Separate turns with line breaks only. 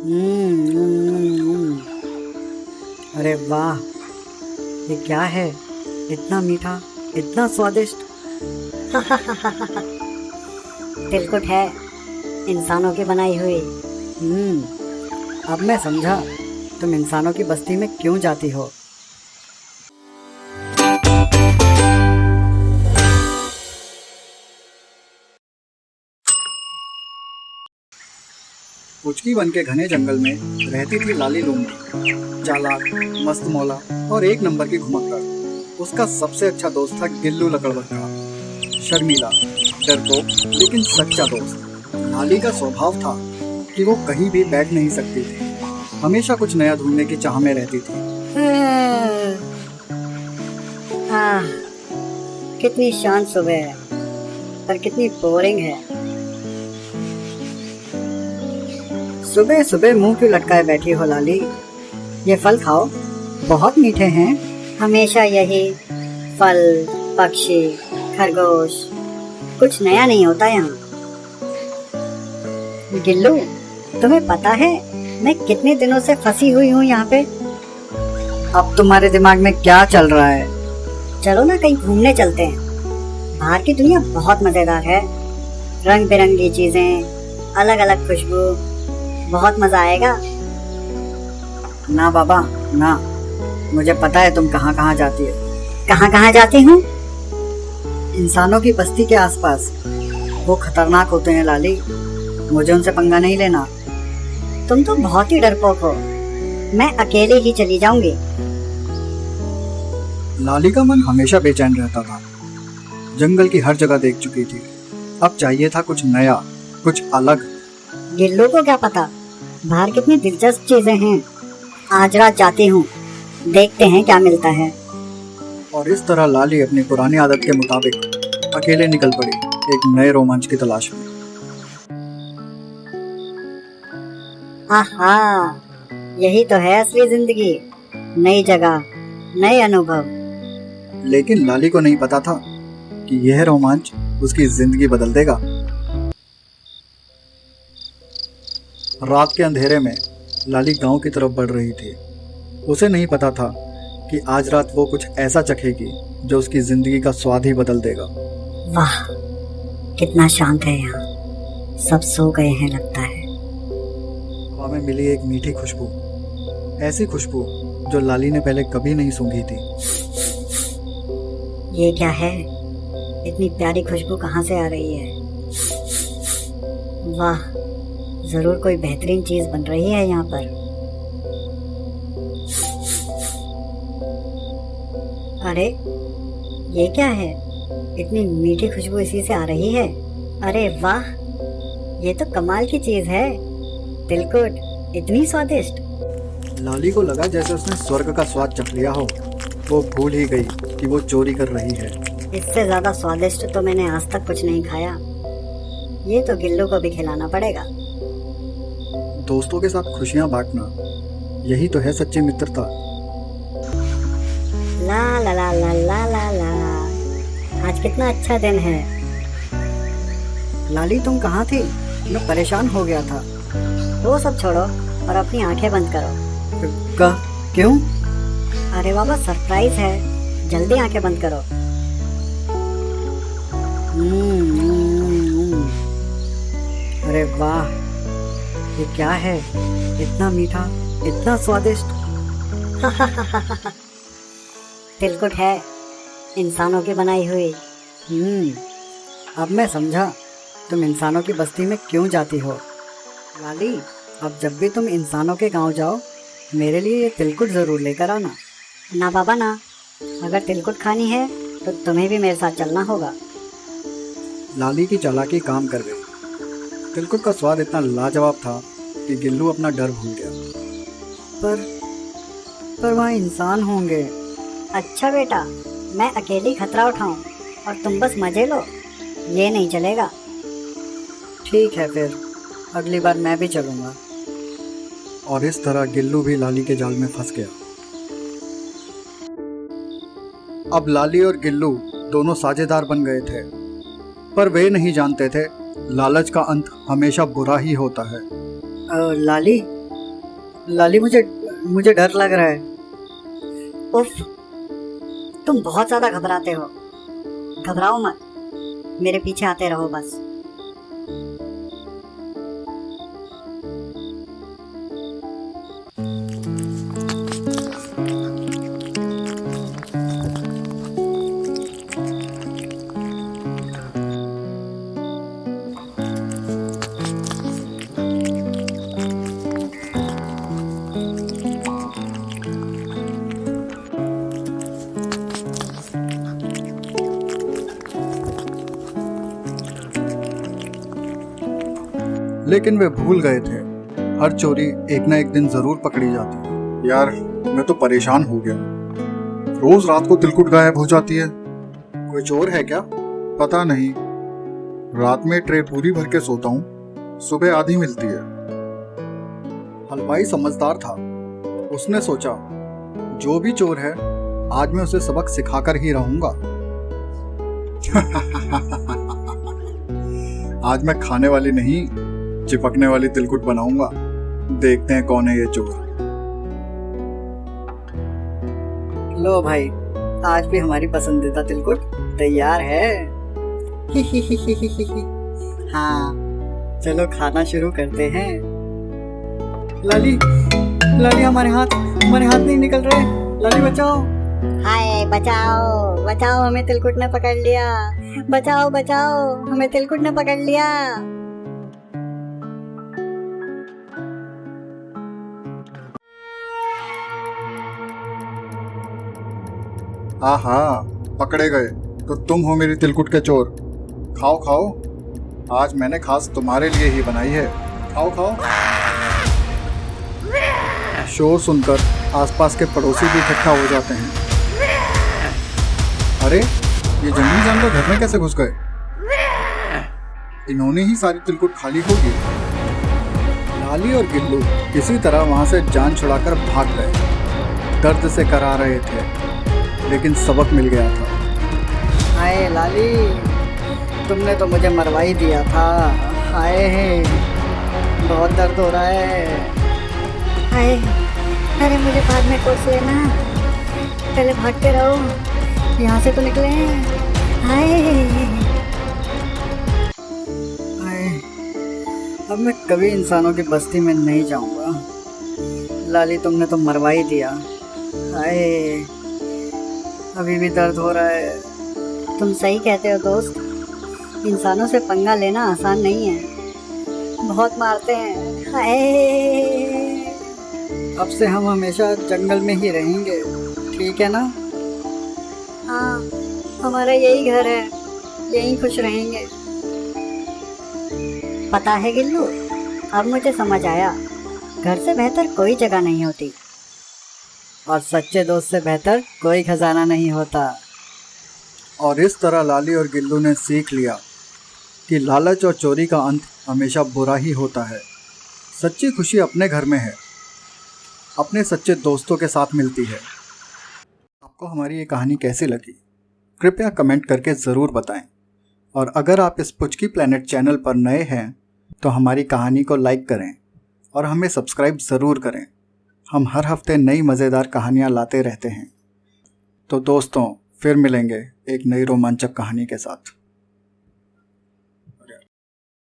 अरे वाह, ये क्या है? इतना मीठा, इतना स्वादिष्ट।
तिलकुट है, इंसानों की बनाई हुई।
अब मैं समझा तुम इंसानों की बस्ती में क्यों जाती हो।
पुचकी वन के घने जंगल में रहती थी लाली लोमड़ी, चालाक, मस्त मौला और एक नंबर की घुमक्कड़। उसका सबसे अच्छा दोस्त था गिल्लू लकड़बग्गा, शर्मीला, डरपोक लेकिन सच्चा दोस्त। लाली का स्वभाव था कि वो कहीं भी बैठ नहीं सकती थी, हमेशा कुछ नया ढूंढने की चाह में रहती थी।
कितनी शांत सुबह है, पर कितनी बोरिंग है।
सुबह सुबह मुंह क्यों लटकाए बैठी हो लाली? ये फल खाओ, बहुत मीठे हैं।
हमेशा यही फल, पक्षी, खरगोश, कुछ नया नहीं होता यहाँ। गिल्लू, तुम्हें पता है मैं कितने दिनों से फंसी हुई हूँ यहाँ पे?
अब तुम्हारे दिमाग में क्या चल रहा है?
चलो ना कहीं घूमने चलते हैं। बाहर की दुनिया बहुत मजेदार है, रंग बिरंगी चीजें, अलग अलग खुशबू, बहुत मजा आएगा।
ना बाबा ना, मुझे पता है तुम कहाँ कहाँ जाती हो।
कहाँ कहाँ जाती हूँ?
इंसानों की बस्ती के आसपास। वो खतरनाक होते हैं लाली, मुझे उनसे पंगा नहीं लेना।
तुम तो बहुत ही डरपोक हो, मैं अकेले ही चली जाऊंगी।
लाली का मन हमेशा बेचैन रहता था। जंगल की हर जगह देख चुकी थी, अब चाहिए था कुछ नया, कुछ अलग।
गिल्लू को क्या पता बाहर कितनी दिलचस्प चीजें हैं। आज रात जाती हूँ, देखते हैं क्या मिलता है।
और इस तरह लाली अपनी पुरानी आदत के मुताबिक अकेले निकल पड़ी, एक नए रोमांच की तलाश में।
आहा, यही तो है असली जिंदगी, नई जगह, नए अनुभव।
लेकिन लाली को नहीं पता था कि यह रोमांच उसकी जिंदगी बदल देगा। रात के अंधेरे में लाली गांव की तरफ बढ़ रही थी। उसे नहीं पता था कि आज रात वो कुछ ऐसा चखेगी जो उसकी जिंदगी का स्वाद ही बदल देगा।
वाह, कितना शांत है यहाँ, सब सो गए हैं लगता है।
हवा में मिली एक मीठी खुशबू, ऐसी खुशबू जो लाली ने पहले कभी नहीं सूंघी थी।
ये क्या है? इतनी प्यारी खुशबू कहाँ से आ रही है? वाह, जरूर कोई बेहतरीन चीज बन रही है यहाँ पर। अरे ये क्या है? इतनी मीठी खुशबू इसी से आ रही है। अरे वाह, ये तो कमाल की चीज है। तिलकुट, इतनी स्वादिष्ट।
लाली को लगा जैसे उसने स्वर्ग का स्वाद चख लिया हो। वो भूल ही गई कि वो चोरी कर रही है।
इससे ज्यादा स्वादिष्ट तो मैंने आज तक कुछ नहीं खाया। ये तो गिल्लू को भी खिलाना पड़ेगा।
दोस्तों के साथ खुशियां बांटना, यही तो है सच्ची मित्रता।
ला ला ला ला ला ला ला, आज कितना अच्छा दिन है।
लाली तुम कहाँ थी? मैं परेशान हो गया था।
वो सब छोड़ो और अपनी आंखें बंद करो।
क्यों?
अरे बाबा, सरप्राइज है, जल्दी आंखें बंद करो।
अरे वाह, ये क्या है? इतना मीठा, इतना स्वादिष्ट।
तिलकुट है, इंसानों की बनाई हुई।
अब मैं समझा तुम इंसानों की बस्ती में क्यों जाती हो। लाली, अब जब भी तुम इंसानों के गांव जाओ, मेरे लिए ये तिलकुट जरूर लेकर आना।
ना बाबा ना, अगर तिलकुट खानी है तो तुम्हें भी मेरे साथ चलना होगा।
लाली की चालाकी काम कर गई। तिलकुट का स्वाद इतना लाजवाब था कि गिल्लू अपना डर भूल गया।
पर वहाँ इंसान होंगे।
अच्छा बेटा, मैं अकेली खतरा उठाऊं और तुम बस मजे लो, ये नहीं चलेगा।
ठीक है, फिर अगली बार मैं भी चलूंगा।
और इस तरह गिल्लू भी लाली के जाल में फंस गया। अब लाली और गिल्लू दोनों साझेदार बन गए थे, पर वे नहीं जानते थे लालच का अंत हमेशा बुरा ही होता है।
लाली, लाली मुझे मुझे डर लग रहा है।
उफ, तुम बहुत ज्यादा घबराते हो। घबराओ मत, मेरे पीछे आते रहो बस।
लेकिन वे भूल गए थे, हर चोरी एक ना एक दिन जरूर पकड़ी जाती है। यार, मैं तो परेशान हो गया। रोज रात को तिलकुट गायब हो जाती है। कोई चोर है क्या? पता नहीं। रात में ट्रे पूरी भर के सोता हूँ, सुबह आधी मिलती है। हलवाई समझदार था। उसने सोचा, जो भी चोर है, आज मैं उसे सबक सिखाकर ही रहूंगा। आज मैं खाने वाली नहीं, चिपकने वाली तिलकुट बनाऊंगा। देखते हैं कौन है ये चोर।
लो भाई, आज भी हमारी पसंदीदा तिलकुट तैयार है। हाँ, चलो खाना शुरू करते हैं। लाली, लाली हमारे हाथ नहीं निकल रहे। लाली बचाओ।
हाय, बचाओ बचाओ, हमें तिलकुट ने पकड़ लिया। बचाओ बचाओ, हमें तिलकुट ने पकड़ लिया।
आहा, पकड़े गए तो तुम हो मेरी तिलकुट के चोर। खाओ खाओ, आज मैंने खास तुम्हारे लिए ही बनाई है। खाओ खाओ। शोर सुनकर आसपास के पड़ोसी भी इकट्ठा हो जाते हैं। अरे, ये जंगली जानवर घर में कैसे घुस गए? इन्होंने ही सारी तिलकुट खाली होगी। लाली और गिल्लू किसी तरह वहां से जान छुड़ाकर भाग गए। दर्द से करा रहे थे, लेकिन सबक मिल गया था।
हाय लाली, तुमने तो मुझे मरवा ही दिया था। हाय, बहुत दर्द हो रहा है।
हाय, अरे मुझे बाद में कोस लेना, पहले भागते रहो, यहाँ से तो निकले। हाय,
हाय, अब मैं कभी इंसानों की बस्ती में नहीं जाऊंगा। लाली, तुमने तो मरवा ही दिया। हाय, अभी भी दर्द हो रहा है।
तुम सही कहते हो दोस्त, इंसानों से पंगा लेना आसान नहीं है, बहुत मारते हैं। हाय,
अब से हम हमेशा जंगल में ही रहेंगे, ठीक है ना?
हाँ, हमारा यही घर है, यहीं खुश रहेंगे। पता है गिल्लू, अब मुझे समझ आया, घर से बेहतर कोई जगह नहीं होती।
और सच्चे दोस्त से बेहतर कोई खजाना नहीं होता।
और इस तरह लाली और गिल्लू ने सीख लिया कि लालच और चोरी का अंत हमेशा बुरा ही होता है। सच्ची खुशी अपने घर में है, अपने सच्चे दोस्तों के साथ मिलती है। आपको हमारी ये कहानी कैसी लगी? कृपया कमेंट करके ज़रूर बताएं। और अगर आप इस पुचकी प्लैनेट चैनल पर नए हैं तो हमारी कहानी को लाइक करें और हमें सब्सक्राइब ज़रूर करें। हम हर हफ्ते नई मज़ेदार कहानियाँ लाते रहते हैं। तो दोस्तों, फिर मिलेंगे एक नई रोमांचक कहानी के साथ।